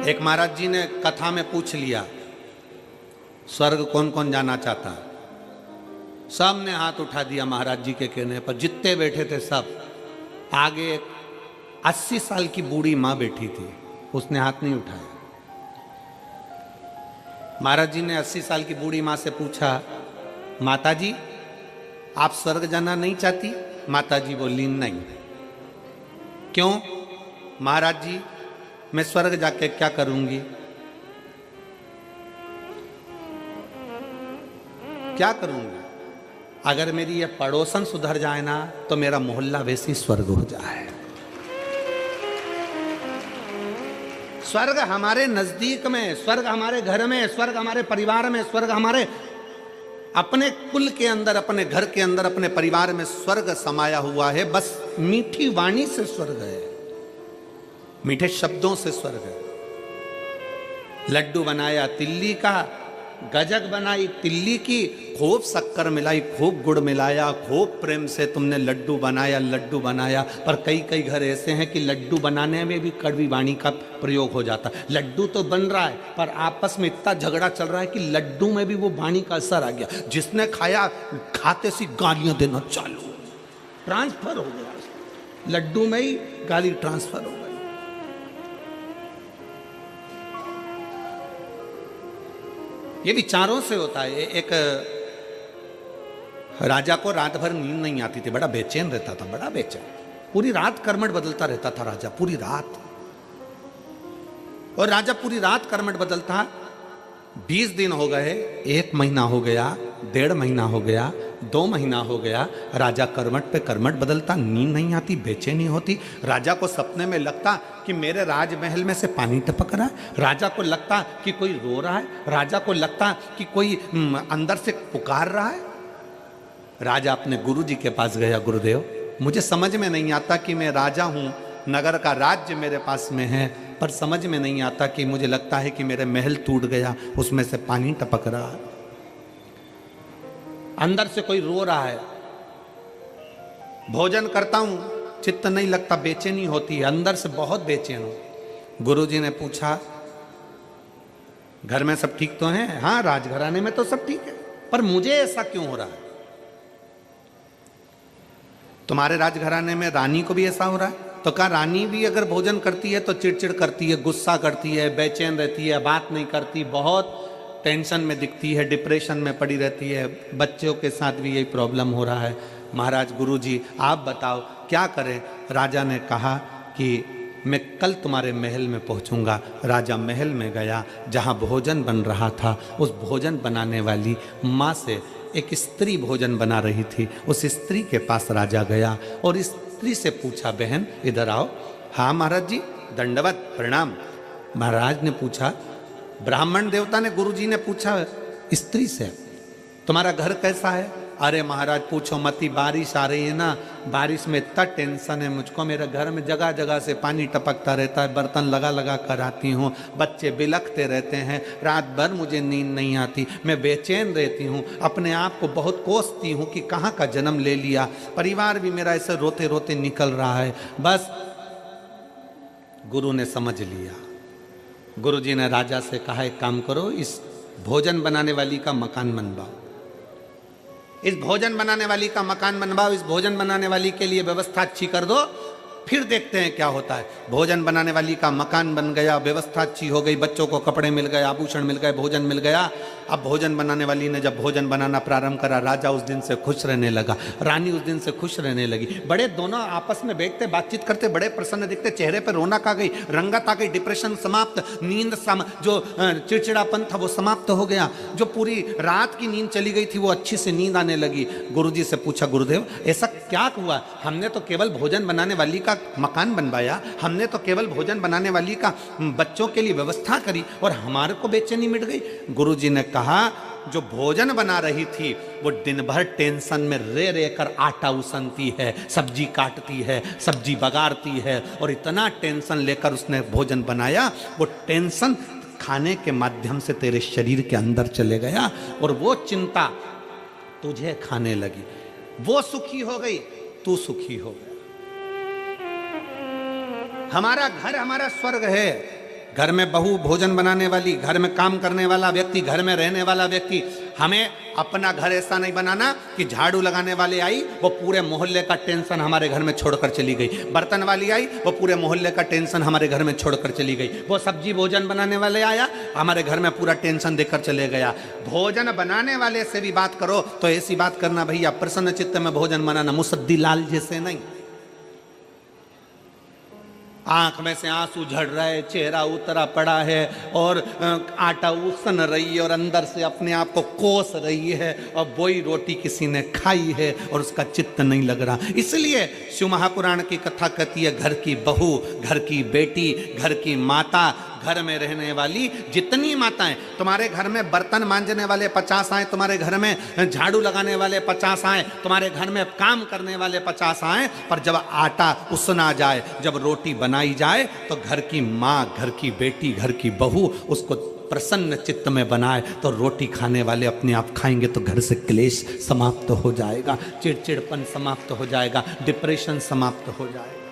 एक महाराज जी ने कथा में पूछ लिया स्वर्ग कौन कौन जाना चाहता है। सब ने हाथ उठा दिया महाराज जी के कहने पर। जितने बैठे थे सब। आगे 80 साल की बूढ़ी मां बैठी थी, उसने हाथ नहीं उठाया। महाराज जी ने 80 साल की बूढ़ी मां से पूछा, माता जी आप स्वर्ग जाना नहीं चाहती? माता जी बोली नहीं। क्यों? महाराज जी मैं स्वर्ग जाके क्या करूंगी? क्या करूंगी? अगर मेरी ये पड़ोसन सुधर जाए ना तो मेरा मोहल्ला वैसे ही स्वर्ग हो जाए। स्वर्ग हमारे नजदीक में, स्वर्ग हमारे घर में, स्वर्ग हमारे परिवार में, स्वर्ग हमारे अपने कुल के अंदर, अपने घर के अंदर, अपने परिवार में स्वर्ग समाया हुआ है। बस मीठी वाणी से स्वर्ग है, मीठे शब्दों से स्वर्ग है। लड्डू बनाया तिल्ली का, गजक बनाई तिल्ली की, खूब शक्कर मिलाई, खूब गुड़ मिलाया, खूब प्रेम से तुमने लड्डू बनाया। पर कई कई घर ऐसे हैं कि लड्डू बनाने में भी कड़वी वाणी का प्रयोग हो जाता है। लड्डू तो बन रहा है पर आपस में इतना झगड़ा चल रहा है कि लड्डू में भी वो वाणी का असर आ गया। जिसने खाया खाते सी गालियां देना चालू, ट्रांसफर हो गया, लड्डू में ही गाली ट्रांसफर हो गई। ये विचारों से होता है। एक राजा को रात भर नींद नहीं आती थी, बड़ा बेचैन रहता था, बड़ा बेचैन। पूरी रात करमट बदलता रहता था राजा, पूरी रात। और राजा पूरी रात करमट बदलता। 20 दिन हो गए, 1 महीना हो गया, 1.5 महीना हो गया, 2 महीना हो गया, राजा करमट पे करमट बदलता, नींद नहीं आती, बेचैनी होती। राजा को सपने में लगता कि मेरे राजमहल में से पानी टपक रहा है, राजा को लगता कि कोई रो रहा है, राजा को लगता कि कोई अंदर से पुकार रहा है। राजा अपने गुरुजी के पास गया, गुरुदेव मुझे समझ में नहीं आता कि मैं राजा हूं, नगर का राज्य मेरे पास में है, पर समझ में नहीं आता कि मुझे लगता है कि मेरे महल टूट गया, उसमें से पानी टपक रहा है, अंदर से कोई रो रहा है। भोजन करता हूं, चित्त नहीं लगता, बेचैनी होती है, अंदर से बहुत बेचैन हो। गुरुजी ने पूछा घर में सब ठीक तो हैं? हाँ राजघराने में तो सब ठीक है, पर मुझे ऐसा क्यों हो रहा है? तुम्हारे राजघराने में रानी को भी ऐसा हो रहा है? तो कहा रानी भी अगर भोजन करती है तो चिड़चिड़ करती है, गुस्सा करती है, बेचैन रहती है, बात नहीं करती, बहुत टेंशन में दिखती है, डिप्रेशन में पड़ी रहती है। बच्चों के साथ भी यही प्रॉब्लम हो रहा है। महाराज गुरुजी आप बताओ क्या करें? राजा ने कहा कि मैं कल तुम्हारे महल में पहुंचूंगा। राजा महल में गया, जहां भोजन बन रहा था, उस भोजन बनाने वाली माँ से एक स्त्री भोजन बना रही थी, उस स्त्री के पास राजा गया और स्त्री से पूछा, बहन इधर आओ। हाँ महाराज जी, दंडवत प्रणाम। महाराज ने पूछा, ब्राह्मण देवता ने, गुरुजी ने पूछा स्त्री से, तुम्हारा घर कैसा है? अरे महाराज पूछो मती, बारिश आ रही है ना, बारिश में इतना टेंशन है मुझको, मेरे घर में जगह जगह से पानी टपकता रहता है, बर्तन लगा लगा कर आती हूँ, बच्चे बिलखते रहते हैं, रात भर मुझे नींद नहीं आती, मैं बेचैन रहती हूँ, अपने आप को बहुत कोसती हूँ कि कहाँ का जन्म ले लिया, परिवार भी मेरा ऐसे रोते रोते निकल रहा है। बस गुरु ने समझ लिया। गुरुजी ने राजा से कहा, एक काम करो, इस भोजन बनाने वाली का मकान बनवाओ, इस भोजन बनाने वाली का मकान बनवाओ, इस भोजन बनाने वाली के लिए व्यवस्था अच्छी कर दो, फिर देखते हैं क्या होता है। भोजन बनाने वाली का मकान बन गया, व्यवस्था अच्छी हो गई, बच्चों को कपड़े मिल गए, आभूषण मिल गए, भोजन मिल गया। अब भोजन बनाने वाली ने जब भोजन बनाना प्रारंभ करा, राजा उस दिन से खुश रहने लगा, रानी उस दिन से खुश रहने लगी। बड़े दोनों आपस में बैठते बातचीत करते, बड़े प्रसन्न दिखते, चेहरे पर रौनक आ गई, रंगत आ गई, डिप्रेशन समाप्त, नींद जो चिड़चिड़ापन था वो समाप्त हो गया, जो पूरी रात की नींद चली गई थी वो अच्छी से नींद आने लगी। गुरुजी से पूछा, गुरुदेव ऐसा क्या हुआ? हमने तो केवल भोजन बनाने वाली का मकान बनवाया, हमने तो केवल भोजन बनाने वाली का बच्चों के लिए व्यवस्था करी और हमारे को बेचैनी मिट गई। गुरुजी ने कहा, जो भोजन बना रही थी वो दिन भर टेंशन में रे रे कर आटा उसनती है, सब्जी काटती है, सब्जी बगाड़ती है, और इतना टेंशन लेकर उसने भोजन बनाया, वो टेंशन खाने के माध्यम से तेरे शरीर के अंदर चले गया और वो चिंता तुझे खाने लगी। वो सुखी हो गई, तू सुखी हो गया। हमारा घर हमारा स्वर्ग है, घर में बहू भोजन बनाने वाली, घर में काम करने वाला व्यक्ति, घर में रहने वाला व्यक्ति, हमें अपना घर ऐसा नहीं बनाना कि झाड़ू लगाने वाली आई वो पूरे मोहल्ले का टेंशन हमारे घर में छोड़कर चली गई, बर्तन वाली आई वो पूरे मोहल्ले का टेंशन हमारे घर में छोड़कर चली गई, वो सब्जी भोजन बनाने वाले आया हमारे घर में पूरा टेंशन देकर चले गया। भोजन बनाने वाले से भी बात करो तो ऐसी बात करना भैया प्रसन्न चित्त में भोजन बनाना, मुसद्दी लाल जैसे नहीं। आंख में से आंसू झड़ रहा है, चेहरा उतरा पड़ा है और आटा उसन रही है और अंदर से अपने आप को कोस रही है और वही रोटी किसी ने खाई है और उसका चित्त नहीं लग रहा। इसलिए शिव महापुराण की कथा कहती है घर की बहू, घर की बेटी, घर की माता, घर में रहने वाली जितनी माताएं, तुम्हारे घर में बर्तन मांजने वाले 50 आए, तुम्हारे घर में झाड़ू लगाने वाले 50 आए, तुम्हारे घर में काम करने वाले 50 आए, पर जब आटा उसना जाए, जब रोटी बनाई जाए तो घर की माँ, घर की बेटी, घर की बहू उसको प्रसन्न चित्त में बनाए तो रोटी खाने वाले अपने आप खाएंगे तो घर से क्लेश समाप्त हो जाएगा, चिड़चिड़पन समाप्त हो जाएगा, डिप्रेशन समाप्त हो जाएगा।